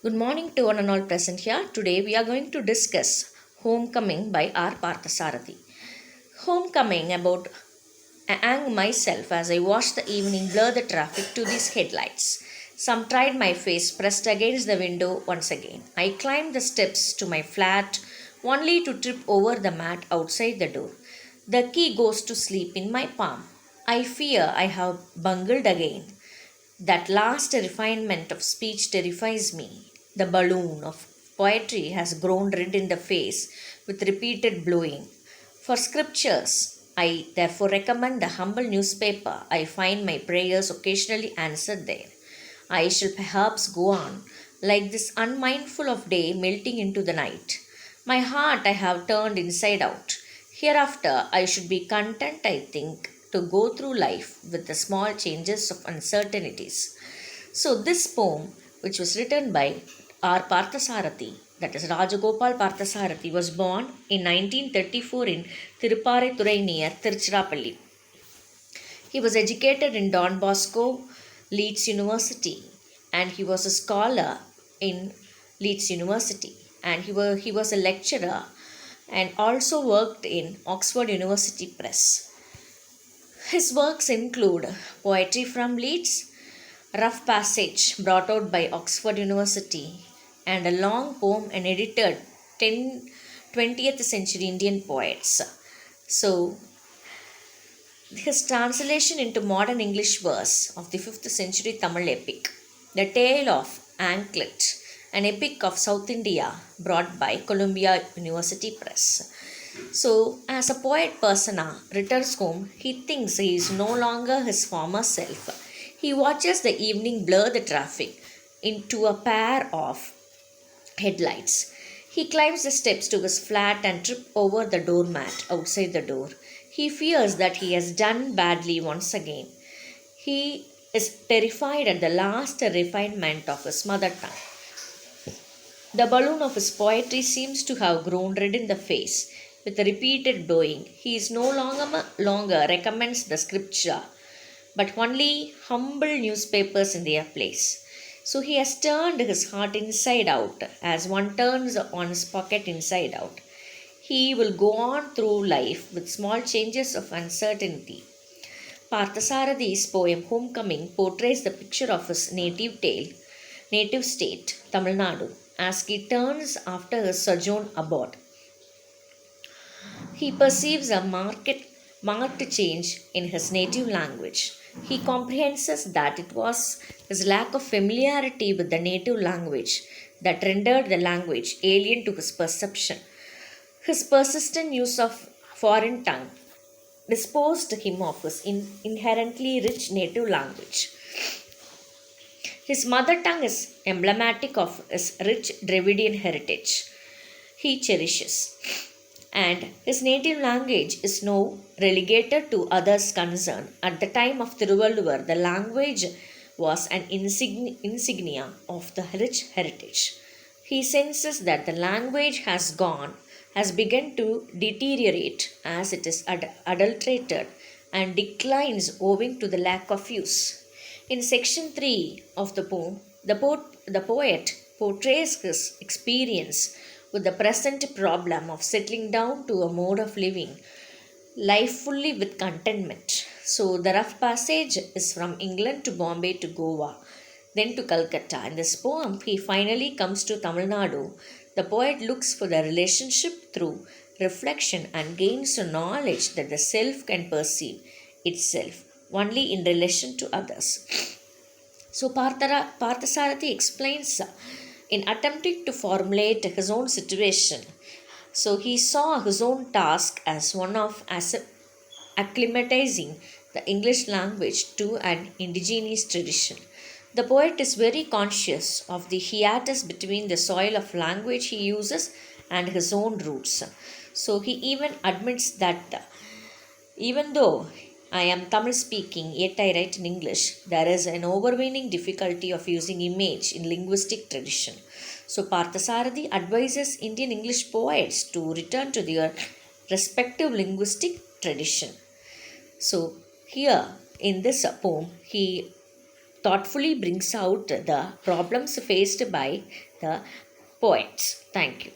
Good morning to one and all present here. Today we are going to discuss Homecoming by R.Parthasarathy. Homecoming about I hang myself as I watched the evening blur the traffic to these headlights. Some tried my face pressed against the window once again. I climbed the steps to my flat only to trip over the mat outside the door. The key goes to sleep in my palm. I fear I have bungled again. That last refinement of speech terrifies me. The balloon of poetry has grown red in the face with repeated blowing. For scriptures, I therefore recommend the humble newspaper. I find my prayers occasionally answered there. I shall perhaps go on, like this unmindful of day melting into the night. My heart I have turned inside out. Hereafter I should be content, I think, to go through life with the small changes of uncertainties. So this poem, which was written by R. Parthasarathy, that is Rajagopal Parthasarathy, was born in 1934 in Thiruparathurai near Tiruchirappalli. He was educated in Don Bosco, Leeds University, and he was a scholar in Leeds University. And he was a lecturer and also worked in Oxford University Press. His works include Poetry from Leeds, Rough Passage brought out by Oxford University, and a long poem and edited 10 20th century Indian poets. So, his translation into modern English verse of the 5th century Tamil epic, The Tale of Anklet, an epic of South India brought by Columbia University Press. So, as a poet persona returns home, he thinks he is no longer his former self. He watches the evening blur the traffic into a pair of headlights. He climbs the steps to his flat and trips over the doormat outside the door. He fears that he has done badly once again. He is terrified at the last refinement of his mother tongue. The balloon of his poetry seems to have grown red in the face with repeated blowing. He is no longer recommends the scripture, but only humble newspapers in their place. So he has turned his heart inside out, as one turns one's pocket inside out. He will go on through life with small changes of uncertainty. Parthasarathy's poem Homecoming portrays the picture of his native state, Tamil Nadu, as he turns after his sojourn abroad. He perceives a marked change in his native language. He comprehends that it was his lack of familiarity with the native language that rendered the language alien to his perception. His persistent use of foreign tongue disposed him of his inherently rich native language. His mother tongue is emblematic of his rich Dravidian heritage he cherishes, and his native language is now relegated to others' concern. At the time of Thiruvalluvar, the language was an insignia of the rich heritage. He senses that the language has begun to deteriorate as it is adulterated and declines owing to the lack of use. In section 3 of the poem, the poet portrays his experience with the present problem of settling down to a mode of living life fully with contentment. So, the rough passage is from England to Bombay to Goa, then to Calcutta. In this poem, he finally comes to Tamil Nadu. The poet looks for the relationship through reflection and gains a knowledge that the self can perceive itself only in relation to others. So Parthasarathy explains in attempting to formulate his own situation. So he saw his own task as one of acclimatizing the English language to an indigenous tradition. The poet is very conscious of the hiatus between the soil of language he uses and his own roots. So he even admits that even though I am Tamil speaking, yet I write in English, there is an overweening difficulty of using image in linguistic tradition. So Parthasarathy advises Indian English poets to return to their respective linguistic tradition. So here in this poem, he thoughtfully brings out the problems faced by the poets. Thank you.